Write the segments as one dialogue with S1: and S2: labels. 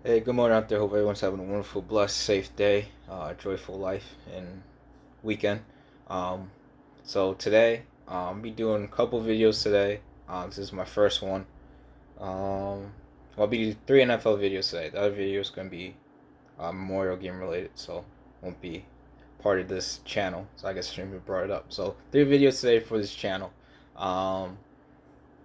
S1: Hey, good morning out there. Hope everyone's having a wonderful, blessed, safe day, joyful life and weekend. Um, so today, I'll be doing a couple videos today. This is my first one. I'll be doing three NFL videos today. The other video is going to be Memorial game related, so won't be part of this channel. So I guess I shouldn't have brought it up. So three videos today for this channel. Um,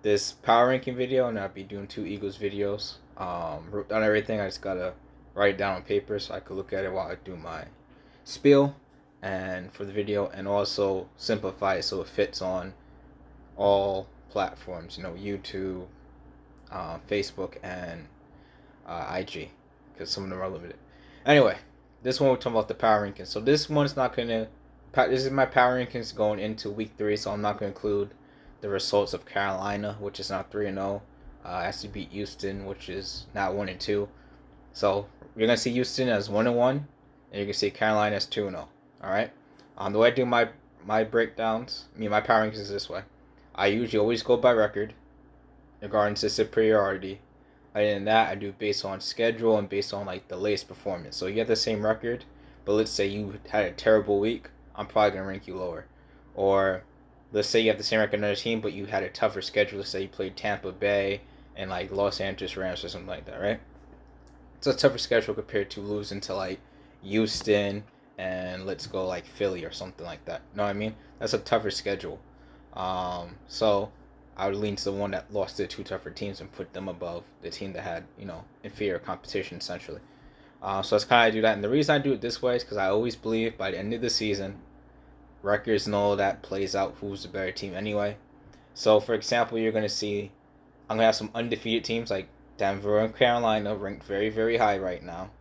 S1: this power ranking video, and I'll be doing two Eagles videos. Wrote down everything. I just gotta write it down on paper so I could look at it while I do my spiel and for the video, and also simplify it so it fits on all platforms. YouTube, Facebook, and IG, because some of them are limited. Anyway, this one we're talking about the power rankings. So this one's not gonna. This is my power rankings going into week 3, so I'm not gonna include the results of Carolina, which is now 3-0. Has to beat Houston, which is now 1-2. So you're gonna see Houston as 1-1, and you're gonna see Carolina as 2-0. All right. The way I do my breakdowns, my power rankings is this way. I usually always go by record, regarding to superiority. Other than that, I do based on schedule and based on like the latest performance. So you have the same record, but let's say you had a terrible week, I'm probably gonna rank you lower. Or let's say you have the same record on another team, but you had a tougher schedule. Let's say you played Tampa Bay and like Los Angeles Rams or something like that, right? It's a tougher schedule compared to losing to like Houston and let's go like Philly or something like that. You know what I mean? That's a tougher schedule. So I would lean to the one that lost to two tougher teams and put them above the team that had inferior competition essentially. So that's kind of do that, and the reason I do it this way is because I always believe by the end of the season, records and all that plays out who's the better team anyway. So for example, you're gonna see I'm gonna have some undefeated teams like Denver and Carolina ranked very very high right now,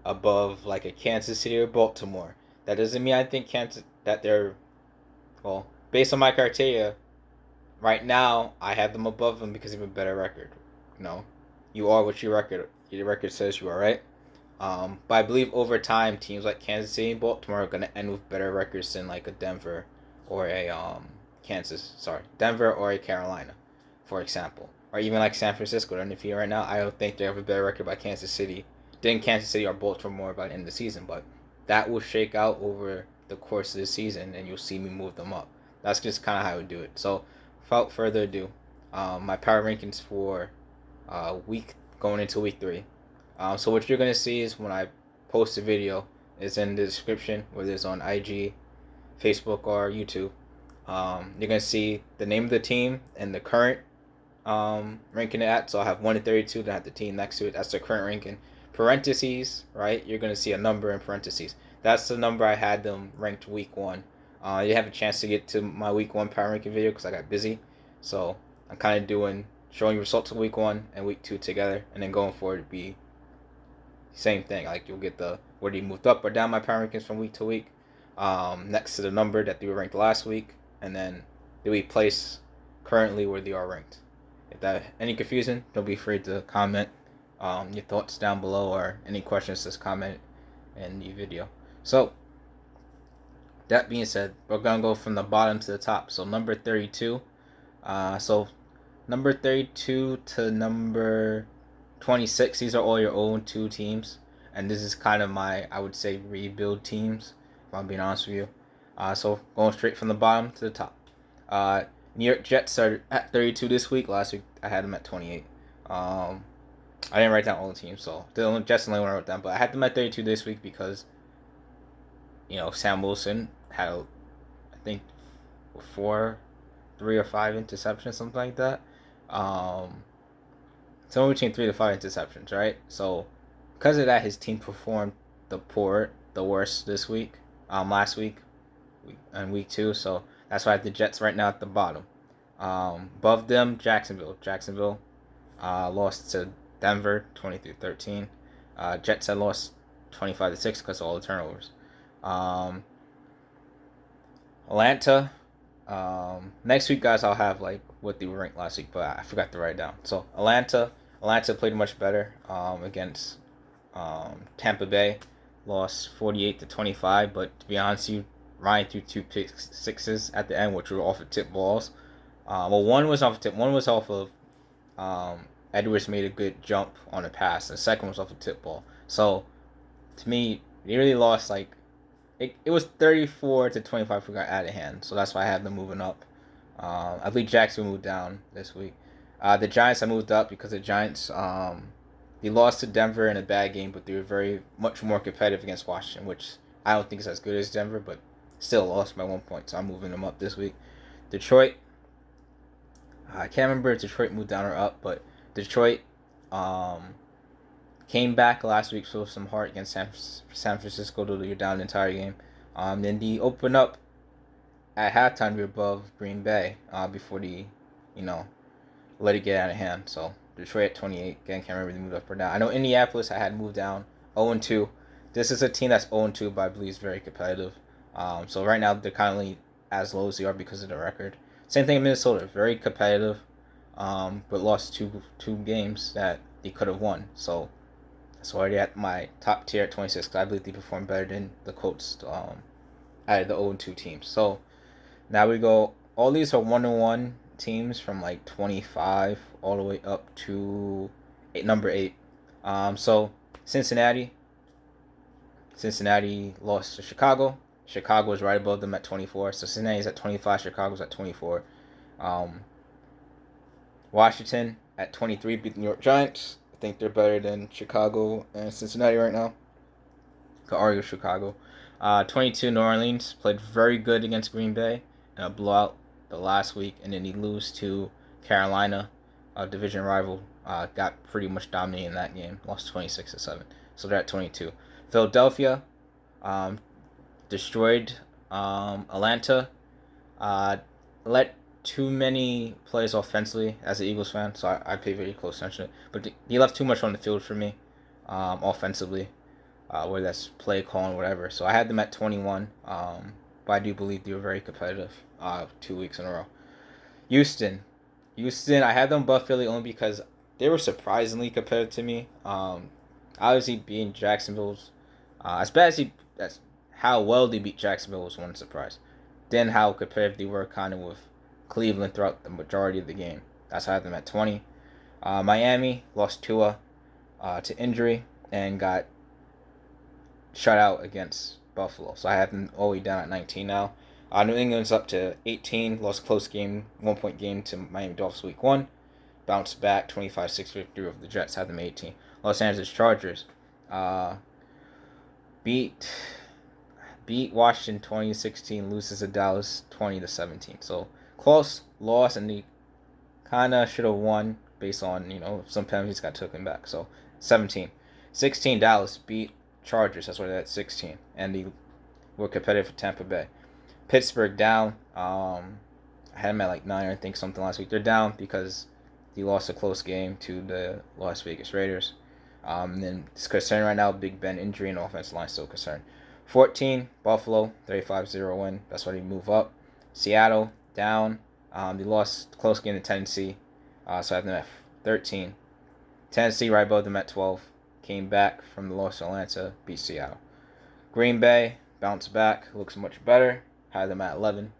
S1: above like a Kansas City or Baltimore. That doesn't mean I think Kansas that they're well based on my criteria. Right now, I have them above them because they have a better record. You know, you are what your record says you are, right? But I believe over time, teams like Kansas City and Baltimore are going to end with better records than like a Denver or a Denver or a Carolina, for example, or even like San Francisco. They're undefeated right now. I don't think they have a better record by Kansas City than Kansas City or Baltimore by the end of the season, but that will shake out over the course of the season, and you'll see me move them up. That's just kind of how I would do it. So, without further ado, my power rankings for week going into week 3. So what you're gonna see is when I post a video is in the description, whether it's on IG, Facebook, or YouTube. You're gonna see the name of the team and the current ranking it at. So I have 1-32, then I have the team next to it. That's the current ranking. Parentheses, right? You're gonna see a number in parentheses. That's the number I had them ranked week 1. You have a chance to get to my week 1 power ranking video because I got busy. So I'm kind of doing showing results of week 1 and week 2 together, and then going forward to be same thing. Like you'll get the whether you moved up or down my power rankings from week to week, next to the number that they were ranked last week, and then the week place currently where they are ranked. If that any confusion, don't be afraid to comment your thoughts down below, or any questions, just comment in the video. So that being said, we're gonna go from the bottom to the top. So number 32. So number 32 to number 26. These are all your own 2 teams, and this is kind of my, I would say, rebuild teams. If I'm being honest with you. So going straight from the bottom to the top. New York Jets are at 32 this week. Last week I had them at 28. I didn't write down all the teams, so the Jets only one I wrote down, but I had them at 32 this week because Sam Wilson had I think 3 or 5 interceptions, something like that. Somewhere between 3 to 5 interceptions, right? So because of that, his team performed the worst this week. Last week, and week 2. So that's why I have the Jets right now at the bottom. Above them, Jacksonville. Jacksonville lost to Denver 20-13. Jets had lost 25-6 because of all the turnovers. Atlanta. Next week, guys, I'll have like what they were ranked last week, but I forgot to write it down. So Atlanta played much better against Tampa Bay, lost 48-25. But to be honest, you Ryan threw 2 pick sixes at the end, which were off of tip balls. Well, one was off of tip, one was off of Edwards made a good jump on a pass, and the second was off a tip ball. So to me, they really lost like it was 34-25 got out of hand. So that's why I have them moving up. I believe Jacksonville moved down this week. The Giants I moved up because the Giants they lost to Denver in a bad game, but they were very much more competitive against Washington, which I don't think is as good as Denver, but still lost by 1 point. So I'm moving them up this week. Detroit, I can't remember if Detroit moved down or up, but Detroit came back last week, showed some heart against San Francisco, though you're down the entire game. Then they open up at halftime. You're above Green Bay before the, let it get out of hand. So Detroit at 28. Again, can't remember if they moved up or down. I know Indianapolis I had moved down 0-2. This is a team that's 0-2, but I believe is very competitive. So right now they're currently as low as they are because of the record. Same thing in Minnesota, very competitive, but lost two games that they could have won. So that's already at my top tier at 26. Cause I believe they performed better than the Colts out of the 0-2 teams. So now we go. All these are 1-1 teams from like 25 all the way up to number 8. So Cincinnati lost to Chicago. Chicago is right above them at 24. So Cincinnati's at 25. Chicago's at 24. Washington at 23 beat the New York Giants. I think they're better than Chicago and Cincinnati right now. Could argue Chicago. 22 New Orleans played very good against Green Bay in a blowout the last week, and then they lose to Carolina, a division rival. Got pretty much dominated in that game. Lost 26-7. So they're at 22. Philadelphia destroyed Atlanta. Let too many plays offensively as an Eagles fan, so I pay very close attention. But he left too much on the field for me offensively, whether that's play calling, whatever. So I had them at 21, but I do believe they were very competitive 2 weeks in a row. Houston, I had them above Philly only because they were surprisingly competitive to me. Obviously, being Jacksonville's as bad as how well they beat Jacksonville was one surprise. Then how competitive they were kind of with Cleveland throughout the majority of the game. That's how I have them at 20. Miami lost Tua to injury and got shut out against Buffalo. So I have them all the way down at 19 now. New England's up to 18. Lost a close game, 1-point game to Miami Dolphins week 1. Bounced back 25-6 victory over the Jets. Have them 18. Los Angeles Chargers beat Washington 20-16. Loses to Dallas 20-17. So close loss, and they kind of should have won based on some penalties got taken back. So 17. 16 Dallas beat Chargers. That's why they're at 16, and they were competitive for Tampa Bay. Pittsburgh down. I had them at like 9, I think, something last week. They're down because they lost a close game to the Las Vegas Raiders. And then it's concerned right now, Big Ben injury and offensive line still concerned. 14, Buffalo, 35-0 win. That's why they move up. Seattle, down. They lost close game to Tennessee. So I have them at 13. Tennessee right above them at 12. Came back from the loss to Atlanta, beat Seattle. Green Bay, bounced back, looks much better. Had them at 11.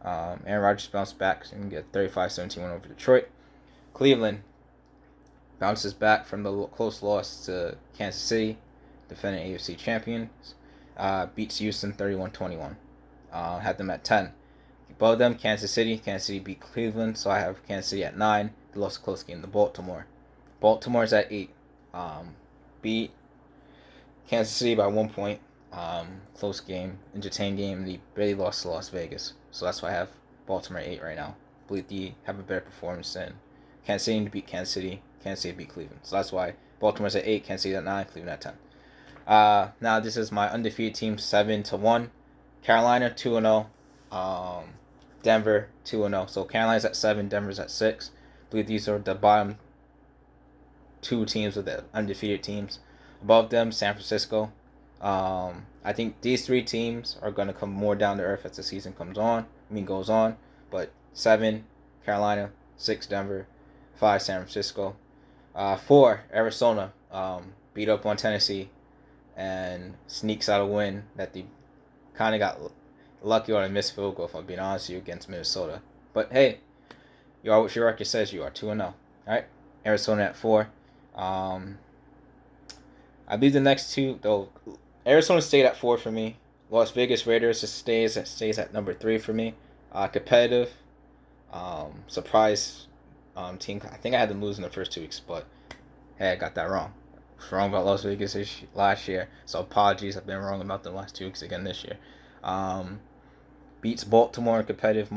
S1: Aaron Rodgers bounced back and get 35-17 win over Detroit. Cleveland bounces back from the close loss to Kansas City, defending AFC champions. Beats Houston 31-21. Had them at 10. Above them, Kansas City. Kansas City beat Cleveland, so I have Kansas City at 9. They lost a close game to Baltimore. Baltimore's at 8. Beat Kansas City by 1 point. Close game, entertaining game. They barely lost to Las Vegas, so that's why I have Baltimore at 8 right now. I believe they have a better performance than Kansas City to beat Kansas City. Kansas City beat Cleveland, so that's why Baltimore's at 8, Kansas City at 9, Cleveland at 10. Now this is my undefeated team, 7-1. Carolina 2-0. Denver 2-0. So Carolina's at 7, Denver's at 6. I believe these are the bottom 2 teams with the undefeated teams. Above them, San Francisco. I think these 3 teams are going to come more down to earth as the season goes on. But 7, Carolina. 6, Denver. 5, San Francisco. 4, Arizona. Beat up on Tennessee and sneaks out a win that they kind of got lucky on a missed field goal, if I'm being honest with you, against Minnesota. But hey, you are what your record says you are, 2-0. Alright? Arizona at 4. I believe the next two, though, Arizona stayed at 4 for me. Las Vegas Raiders just stays at number 3 for me. Competitive, surprise team. I think I had them lose in the first 2 weeks, but hey, I got that wrong. I was wrong about Las Vegas last year, so apologies. I've been wrong about the last 2 weeks again this year. Beats Baltimore in competitive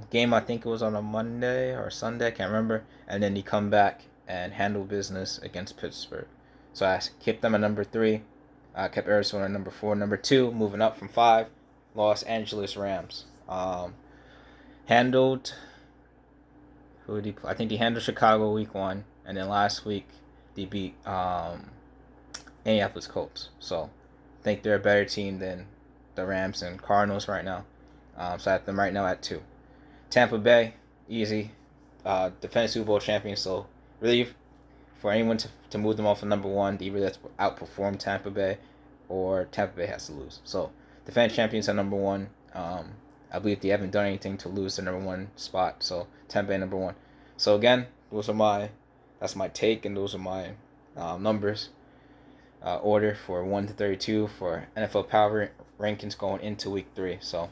S1: game. I think it was on a Monday or Sunday. I can't remember. And then he come back and handle business against Pittsburgh. So I kept them at number 3. I kept Arizona at number 4. Number 2, moving up from 5, Los Angeles Rams. Handled who did he play? I think he handled Chicago week 1, and then last week they beat Indianapolis Colts. So I think they're a better team than the Rams and Cardinals right now. So I have them right now at 2. Tampa Bay, easy. Defending Super Bowl champions. So really, for anyone to move them off of number 1, they either have to outperform Tampa Bay or Tampa Bay has to lose. So defending champions at number 1. I believe they haven't done anything to lose the number 1 spot. So Tampa Bay number 1. So again, that's my take, and those are my numbers. Order for 1 to 32 for NFL Power Rankings going into week 3. So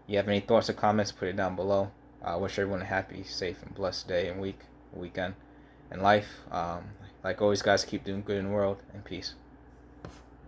S1: you have any thoughts or comments, put it down below. I wish everyone a happy, safe, and blessed day and weekend and life. Like always, guys, keep doing good in the world, and peace.